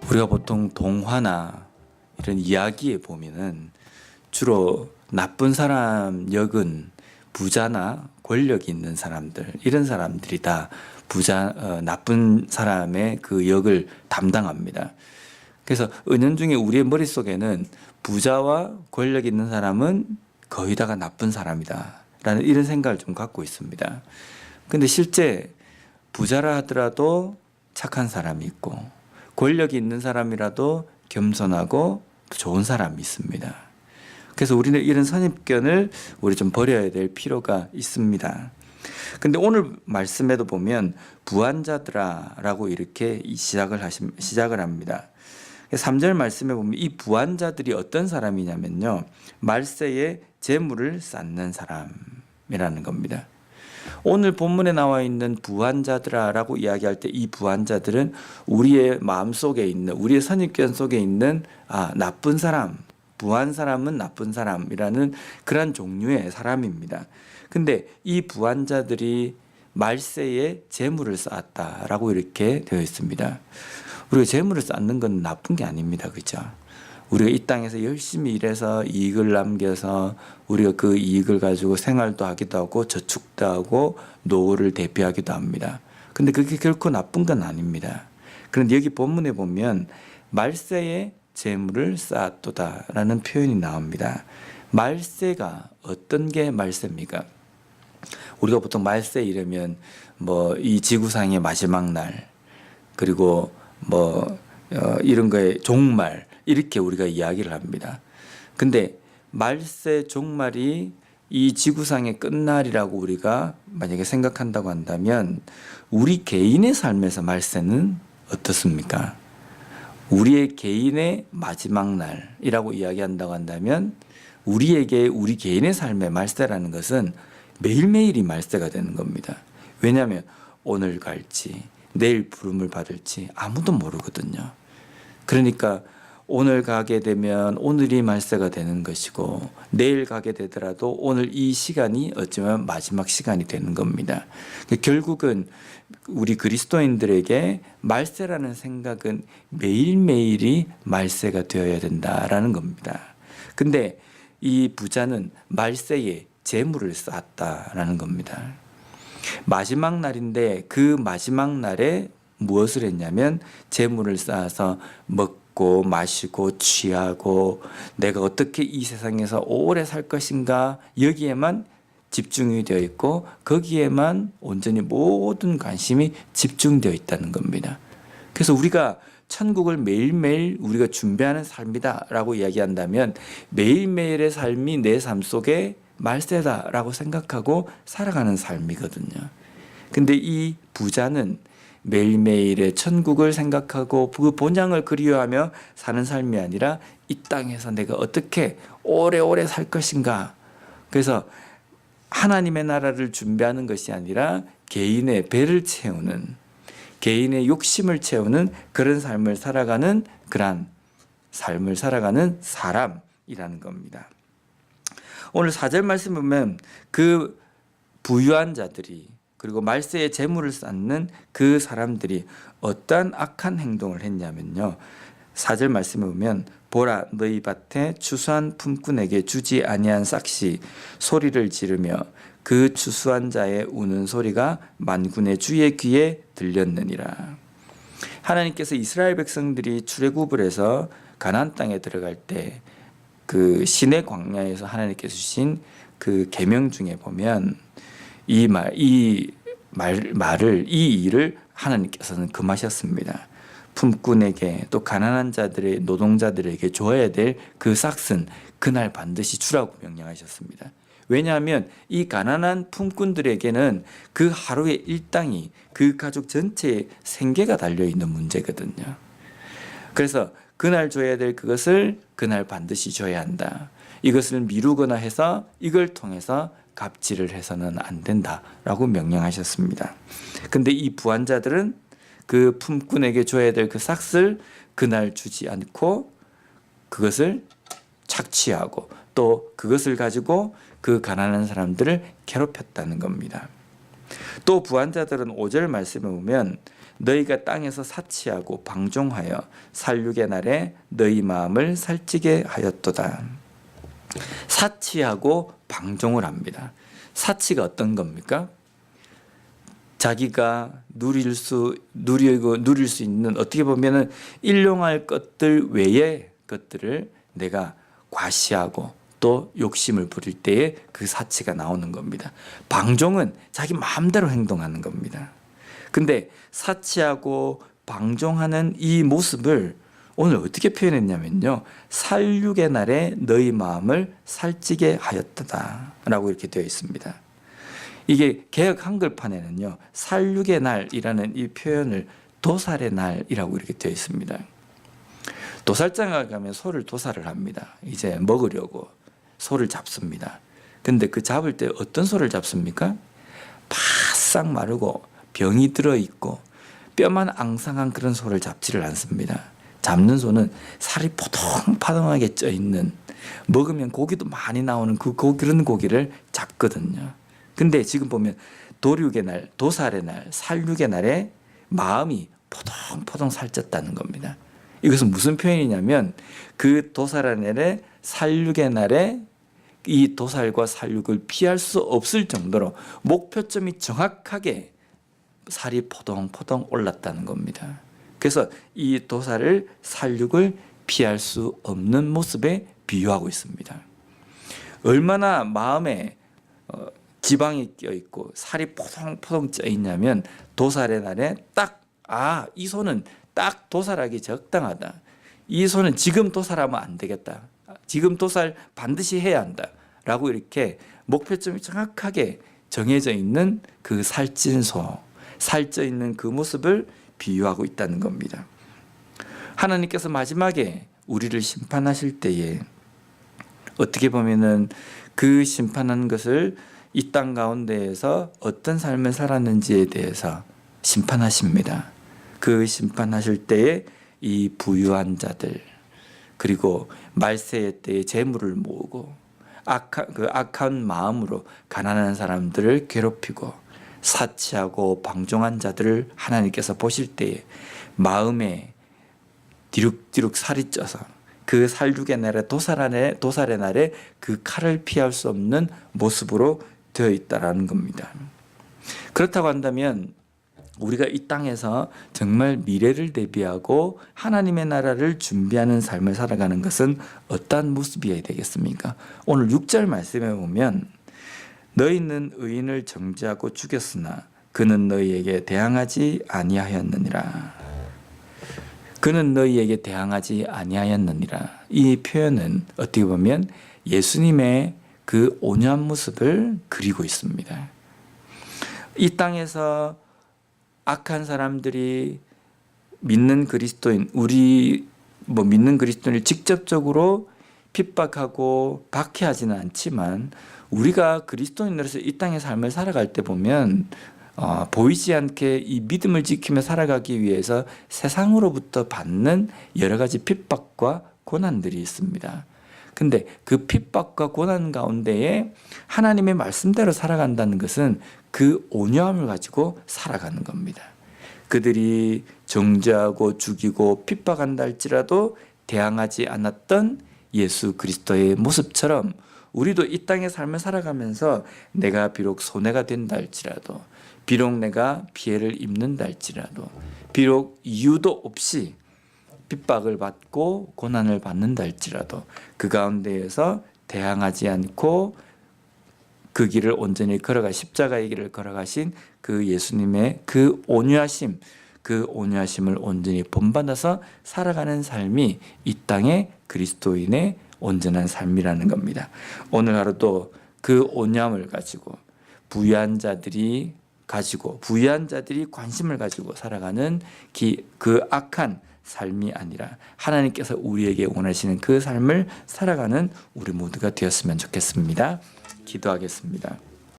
우리가 보통 동화나 이런 이야기에 보면은 주로 나쁜 사람 역은 부자나 권력이 있는 사람들, 이런 사람들이 다 나쁜 사람의 그 역을 담당합니다. 그래서 은연중에 우리의 머릿속에는 부자와 권력 있는 사람은 거의 다가 나쁜 사람이다 라는 이런 생각을 좀 갖고 있습니다. 근데 실제 부자라 하더라도 착한 사람이 있고 권력이 있는 사람이라도 겸손하고 좋은 사람이 있습니다. 그래서 우리는 이런 선입견을 우리 좀 버려야 될 필요가 있습니다. 근데 오늘 말씀에도 보면 부한자들아라고 이렇게 시작을 합니다. 3절 말씀에 보면 이 부한자들이 어떤 사람이냐면요, 말세에 재물을 쌓는 사람이라는 겁니다. 오늘 본문에 나와 있는 부한자들아라고 이야기할 때 이 부한자들은 우리의 마음속에 있는, 우리의 선입견 속에 있는 나쁜 사람, 부한 사람은 나쁜 사람이라는 그런 종류의 사람입니다. 근데 이 부한자들이 말세에 재물을 쌓았다라고 이렇게 되어 있습니다. 우리가 재물을 쌓는 건 나쁜 게 아닙니다. 그렇죠? 우리가 이 땅에서 열심히 일해서 이익을 남겨서 우리가 그 이익을 가지고 생활도 하기도 하고 저축도 하고 노후를 대비하기도 합니다. 근데 그게 결코 나쁜 건 아닙니다. 그런데 여기 본문에 보면 말세에 재물을 쌓았도다라는 표현이 나옵니다. 말세가 어떤 게 말세입니까? 우리가 보통 말세 이러면 이 지구상의 마지막 날, 그리고 이런 거에 종말, 이렇게 우리가 이야기를 합니다. 근데 말세 종말이 이 지구상의 끝날이라고 우리가 만약에 생각한다고 한다면 우리 개인의 삶에서 말세는 어떻습니까? 우리의 개인의 마지막 날이라고 이야기한다고 한다면 우리에게 우리 개인의 삶의 말세라는 것은 매일매일이 말세가 되는 겁니다. 왜냐하면 오늘 갈지 내일 부름을 받을지 아무도 모르거든요. 그러니까 오늘 가게 되면 오늘이 말세가 되는 것이고 내일 가게 되더라도 오늘 이 시간이 어쩌면 마지막 시간이 되는 겁니다. 결국은 우리 그리스도인들에게 말세라는 생각은 매일매일이 말세가 되어야 된다라는 겁니다. 근데 이 부자는 말세에 재물을 쌓았다라는 겁니다. 마지막 날인데 그 마지막 날에 무엇을 했냐면 재물을 쌓아서 먹고 마시고 취하고 내가 어떻게 이 세상에서 오래 살 것인가, 여기에만 집중이 되어 있고 거기에만 온전히 모든 관심이 집중되어 있다는 겁니다. 그래서 우리가 천국을 매일매일 우리가 준비하는 삶이다라고 이야기한다면 매일매일의 삶이 내 삶 속에 말세다라고 생각하고 살아가는 삶이거든요. 근데 이 부자는 매일매일의 천국을 생각하고 그 본향을 그리워하며 사는 삶이 아니라 이 땅에서 내가 어떻게 오래오래 살 것인가. 그래서 하나님의 나라를 준비하는 것이 아니라 개인의 배를 채우는, 개인의 욕심을 채우는 그런 삶을 살아가는 사람이라는 겁니다. 오늘 4절 말씀 보면 그 부유한 자들이, 그리고 말세에 재물을 쌓는 그 사람들이 어떠한 악한 행동을 했냐면요, 4절 말씀에 보면 보라, 너희 밭에 추수한 품꾼에게 주지 아니한 싹시 소리를 지르며 그 추수한 자의 우는 소리가 만군의 주의 귀에 들렸느니라. 하나님께서 이스라엘 백성들이 출애굽을 해서 가나안 땅에 들어갈 때 그 시내 광야에서 하나님께서 주신 그 계명 중에 보면 이 일을 하나님께서는 금하셨습니다. 품꾼에게 또 가난한 자들의 노동자들에게 줘야 될 그 싹은 그날 반드시 주라고 명령하셨습니다. 왜냐하면 이 가난한 품꾼들에게는 그 하루의 일당이 그 가족 전체의 생계가 달려있는 문제거든요. 그래서 그날 줘야 될 그것을 그날 반드시 줘야 한다. 이것을 미루거나 해서 이걸 통해서 갑질을 해서는 안 된다라고 명령하셨습니다. 근데 이 부한자들은 그 품꾼에게 줘야 될 그 싹을 그날 주지 않고 그것을 착취하고 또 그것을 가지고 그 가난한 사람들을 괴롭혔다는 겁니다. 또 부한자들은 5절 말씀에 보면 너희가 땅에서 사치하고 방종하여 살육의 날에 너희 마음을 살찌게 하였도다. 사치하고 방종을 합니다. 사치가 어떤 겁니까? 자기가 누릴 수 있는, 어떻게 보면은 일용할 것들 외의 것들을 내가 과시하고 또 욕심을 부릴 때에 그 사치가 나오는 겁니다. 방종은 자기 마음대로 행동하는 겁니다. 근데 사치하고 방종하는 이 모습을 오늘 어떻게 표현했냐면요, 살육의 날에 너희 마음을 살찌게 하였다 라고 이렇게 되어 있습니다. 이게 개역 한글판에는요, 살육의 날이라는 이 표현을 도살의 날이라고 이렇게 되어 있습니다. 도살장에 가면 소를 도살을 합니다. 이제 먹으려고 소를 잡습니다. 근데 그 잡을 때 어떤 소를 잡습니까? 바싹 마르고 병이 들어있고 뼈만 앙상한 그런 소를 잡지를 않습니다. 잡는 소는 살이 포동파동하게 쪄있는, 먹으면 고기도 많이 나오는 그런 고기를 잡거든요. 근데 지금 보면 도륙의 날, 도살의 날, 살육의 날에 마음이 포동포동 살쪘다는 겁니다. 이것은 무슨 표현이냐면 그 도살의 날에 살육의 날에 이 도살과 살육을 피할 수 없을 정도로 목표점이 정확하게 살이 포동포동 올랐다는 겁니다. 그래서 이 도살을, 살육을 피할 수 없는 모습에 비유하고 있습니다. 얼마나 마음에 지방이 껴있고 살이 포동포동 쪄있냐면 도살의 날에 딱, 이 소는 딱 도살하기 적당하다. 이 소는 지금 도살하면 안 되겠다. 지금 도살 반드시 해야 한다 라고 이렇게 목표점이 정확하게 정해져 있는 그 살찐 소, 살쪄 있는 그 모습을 비유하고 있다는 겁니다. 하나님께서 마지막에 우리를 심판하실 때에 어떻게 보면은 그 심판한 것을 이 땅 가운데에서 어떤 삶을 살았는지에 대해서 심판하십니다. 그 심판하실 때에 이 부유한 자들, 그리고 말세의 때에 재물을 모으고 악한 마음으로 가난한 사람들을 괴롭히고 사치하고 방종한 자들을 하나님께서 보실 때에 마음에 디룩디룩 살이 쪄서 그 살육의 날에 도살의 날에 그 칼을 피할 수 없는 모습으로 되어 있다라는 겁니다. 그렇다고 한다면 우리가 이 땅에서 정말 미래를 대비하고 하나님의 나라를 준비하는 삶을 살아가는 것은 어떠한 모습이어야 되겠습니까? 오늘 6절 말씀에 보면 너희는 의인을 정죄하고 죽였으나 그는 너희에게 대항하지 아니하였느니라. 그는 너희에게 대항하지 아니하였느니라. 이 표현은 어떻게 보면 예수님의 그 온유한 모습을 그리고 있습니다. 이 땅에서 악한 사람들이 믿는 그리스도인, 믿는 그리스도인을 직접적으로 핍박하고 박해하지는 않지만 우리가 그리스도인으로서 이 땅의 삶을 살아갈 때 보면 보이지 않게 이 믿음을 지키며 살아가기 위해서 세상으로부터 받는 여러 가지 핍박과 고난들이 있습니다. 근데 그 핍박과 고난 가운데에 하나님의 말씀대로 살아간다는 것은 그 온유함을 가지고 살아가는 겁니다. 그들이 정죄하고 죽이고 핍박한다 할지라도 대항하지 않았던 예수 그리스도의 모습처럼 우리도 이 땅의 삶을 살아가면서 내가 비록 손해가 된다 할지라도, 비록 내가 피해를 입는다 할지라도, 비록 이유도 없이 핍박을 받고 고난을 받는다 할지라도 그 가운데에서 대항하지 않고 그 길을 온전히 십자가의 길을 걸어가신 그 예수님의 그 온유하심, 그 온유하심을 온전히 본받아서 살아가는 삶이 이 땅의 그리스도인의 온전한 삶이라는 겁니다. 오늘 하루도 그 온유함을 가지고 부유한 자들이 관심을 가지고 살아가는 그 악한 삶이 아니라 하나님께서 우리에게 원하시는 그 삶을 살아가는 우리 모두가 되었으면 좋겠습니다. 기도하겠습니다.